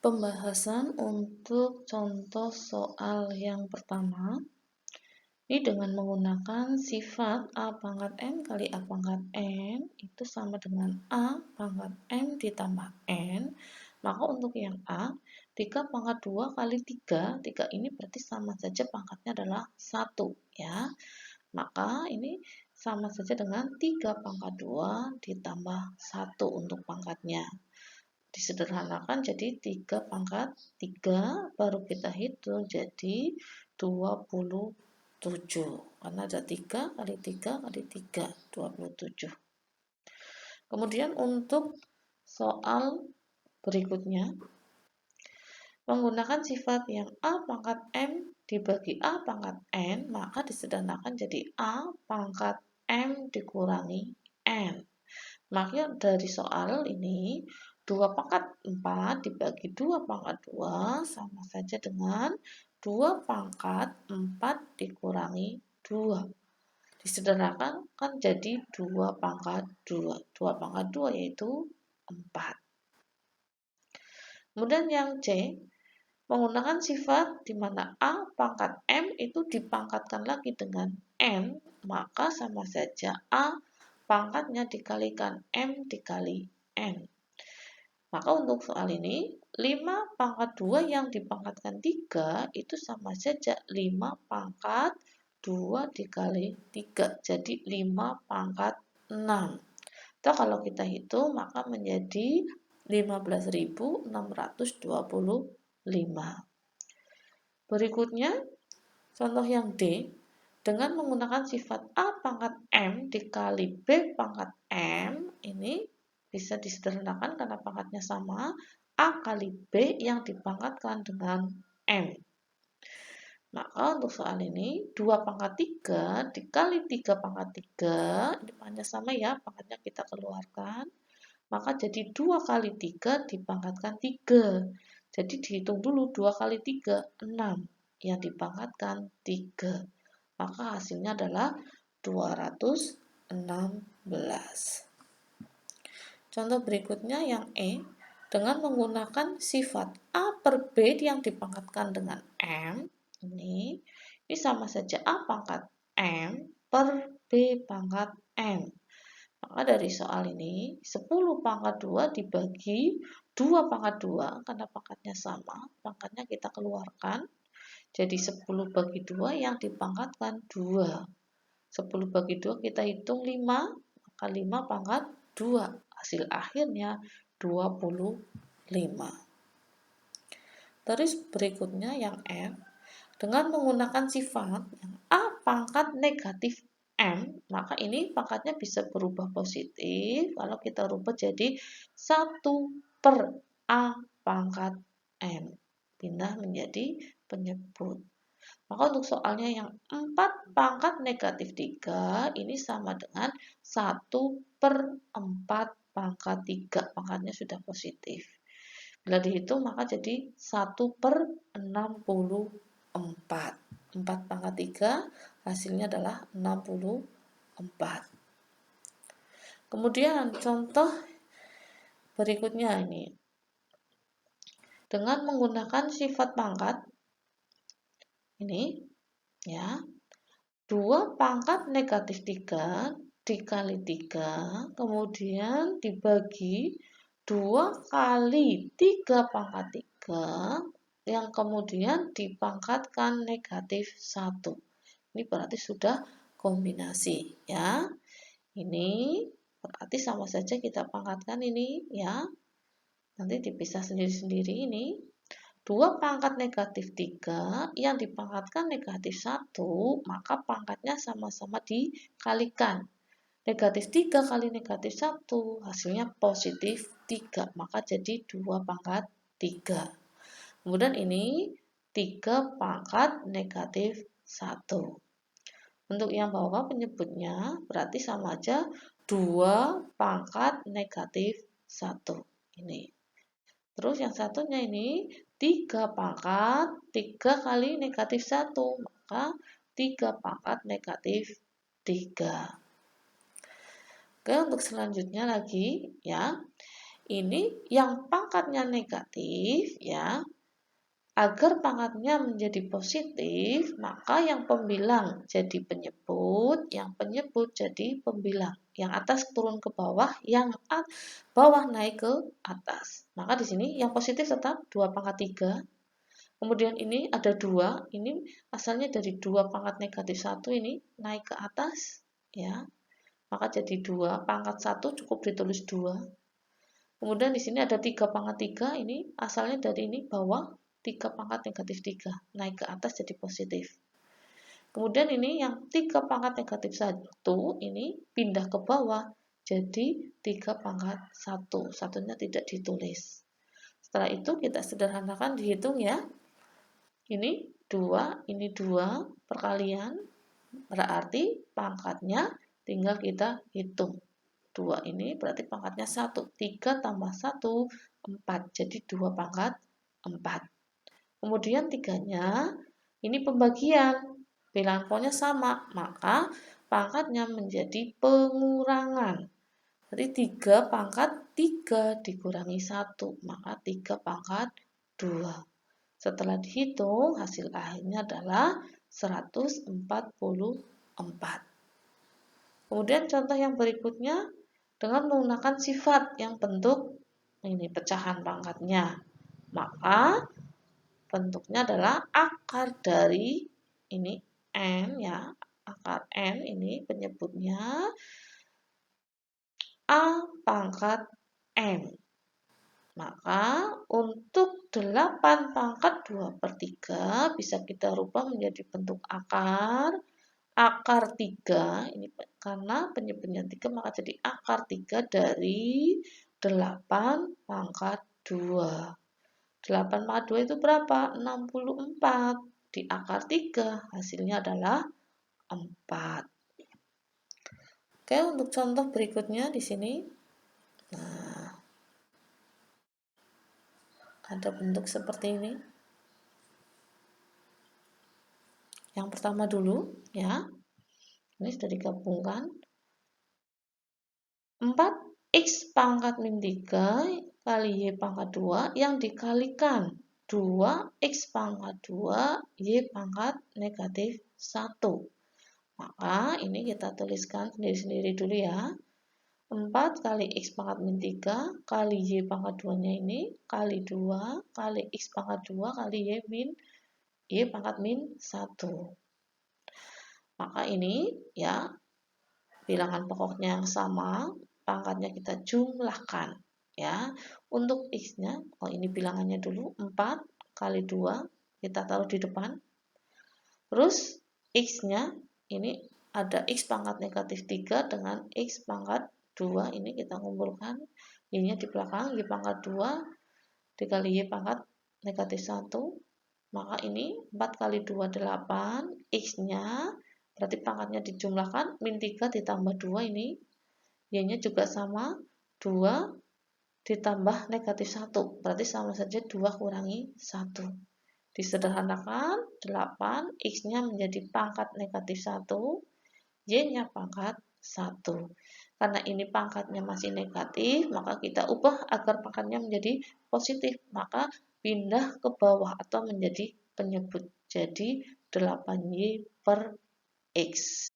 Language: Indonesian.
Pembahasan untuk contoh soal yang pertama. Ini dengan menggunakan sifat A pangkat M kali A pangkat N itu sama dengan A pangkat M ditambah N. Maka untuk yang A, 3 pangkat 2 kali 3, 3 ini berarti sama saja pangkatnya adalah 1 ya. Maka ini sama saja dengan 3 pangkat 2 ditambah 1 untuk pangkatnya. Disederhanakan jadi 3 pangkat 3 baru kita hitung jadi 27 karena ada 3 kali 3 kali 3 27. Kemudian untuk soal berikutnya menggunakan sifat yang A pangkat M dibagi A pangkat N, maka disederhanakan jadi A pangkat M dikurangi N. Maka dari soal ini 2 pangkat 4 dibagi 2 pangkat 2 sama saja dengan 2 pangkat 4 dikurangi 2. Disederhanakan kan jadi 2 pangkat 2. 2 pangkat 2 yaitu 4. Kemudian yang C, menggunakan sifat di mana A pangkat M itu dipangkatkan lagi dengan N, maka sama saja A pangkatnya dikalikan M dikali N. Maka untuk soal ini, 5 pangkat 2 yang dipangkatkan 3 itu sama saja 5 pangkat 2 dikali 3. Jadi 5 pangkat 6. Atau kalau kita hitung maka menjadi 15.625. Berikutnya, contoh yang D, dengan menggunakan sifat A pangkat M dikali B pangkat M, ini bisa disederhanakan karena pangkatnya sama, A kali B yang dipangkatkan dengan M. Maka untuk soal ini, 2 pangkat 3 dikali 3 pangkat 3, ini pangkatnya sama ya, pangkatnya kita keluarkan. Maka jadi 2 kali 3 dipangkatkan 3. Jadi dihitung dulu 2 kali 3, 6. Yang dipangkatkan 3. Maka hasilnya adalah 216. Contoh berikutnya yang E, dengan menggunakan sifat A per B yang dipangkatkan dengan M, ini sama saja A pangkat M per B pangkat M. Maka dari soal ini, 10 pangkat 2 dibagi 2 pangkat 2, karena pangkatnya sama, pangkatnya kita keluarkan, jadi 10 bagi 2 yang dipangkatkan 2. 10 bagi 2 kita hitung 5, maka 5 pangkat 2. Hasil akhirnya 25. Terus berikutnya yang F, dengan menggunakan sifat yang A pangkat negatif M, maka ini pangkatnya bisa berubah positif. Kalau kita rubah jadi 1 per A pangkat M. Pindah menjadi penyebut. Maka untuk soalnya yang 4 pangkat negatif 3, ini sama dengan 1 per 4 pangkat 3. Pangkatnya sudah positif. Bila dihitung maka jadi 1 per 64. 4 pangkat 3 hasilnya adalah 64. Kemudian contoh berikutnya ini. Dengan menggunakan sifat pangkat, ini ya, 2 pangkat negatif 3 dikali 3, kemudian dibagi 2 kali 3 pangkat 3, yang kemudian dipangkatkan negatif 1. Ini berarti sudah kombinasi ya. Ini berarti sama saja kita pangkatkan ini ya. Nanti dipisah sendiri-sendiri ini. 2 pangkat negatif 3 yang dipangkatkan negatif 1, maka pangkatnya sama-sama dikalikan. Negatif 3 kali negatif 1, hasilnya positif 3, maka jadi 2 pangkat 3. Kemudian ini 3 pangkat negatif 1. Untuk yang bawah penyebutnya berarti sama aja 2 pangkat negatif 1. Ini. Terus yang satunya ini 3 pangkat 3 kali negatif 1, maka 3 pangkat negatif 3. Oke, untuk selanjutnya lagi ya. Ini yang pangkatnya negatif ya. Agar pangkatnya menjadi positif, maka yang pembilang jadi penyebut, yang penyebut jadi pembilang. Yang atas turun ke bawah, yang bawah naik ke atas. Maka di sini yang positif tetap 2 pangkat 3. Kemudian ini ada 2, ini asalnya dari 2 pangkat negatif 1 ini naik ke atas. Ya, maka jadi 2 pangkat 1 cukup ditulis 2. Kemudian di sini ada 3 pangkat 3, ini asalnya dari ini bawah, 3 pangkat negatif 3, naik ke atas jadi positif. Kemudian ini yang 3 pangkat negatif 1, ini pindah ke bawah, jadi 3 pangkat 1, satunya tidak ditulis. Setelah itu kita sederhanakan dihitung ya. Ini 2, ini 2, perkalian, berarti pangkatnya tinggal kita hitung. 2 ini berarti pangkatnya 1. 3 tambah 1, 4. Jadi 2 pangkat 4. Kemudian 3-nya, ini pembagian. Bilangan pokoknya sama, maka pangkatnya menjadi pengurangan. Jadi 3 pangkat 3 dikurangi 1, maka 3 pangkat 2. Setelah dihitung, hasil akhirnya adalah 144. Kemudian contoh yang berikutnya, dengan menggunakan sifat yang bentuk ini pecahan pangkatnya. Maka bentuknya adalah akar dari ini n ya, akar n ini penyebutnya a pangkat m. Maka untuk 8 pangkat 2/3 bisa kita rubah menjadi bentuk akar 3, ini karena penyebutnya 3 maka jadi akar 3 dari 8 pangkat 2. 8 pangkat 2 itu berapa? 64. Di akar 3 hasilnya adalah 4. Oke, untuk contoh berikutnya di sini. Nah, ada bentuk seperti ini. Yang pertama dulu ya. Ini sudah digabungkan. 4x pangkat min 3 kali y pangkat 2 yang dikalikan 2x pangkat 2 y pangkat negatif 1. Maka ini kita tuliskan sendiri-sendiri dulu ya. 4 kali x pangkat min 3 kali y pangkat 2-nya ini kali 2 kali x pangkat 2 kali y pangkat min 1. Maka ini ya, bilangan pokoknya yang sama, pangkatnya kita jumlahkan ya. Untuk x-nya, ini bilangannya dulu 4 kali 2 kita taruh di depan. Terus x-nya ini ada x pangkat negatif 3 dengan x pangkat 2, ini kita kumpulkan. Y-nya di belakang, y pangkat 2 dikali y pangkat negatif 1. Maka ini 4 kali 2 8, x-nya berarti pangkatnya dijumlahkan, min 3 ditambah 2 ini. Y-nya juga sama, 2 ditambah negatif 1. Berarti sama saja 2 kurangi 1. Disederhanakan, 8, x-nya menjadi pangkat negatif 1, y-nya pangkat 1. Karena ini pangkatnya masih negatif, maka kita ubah agar pangkatnya menjadi positif. Maka pindah ke bawah atau menjadi penyebut. Jadi 8y per x.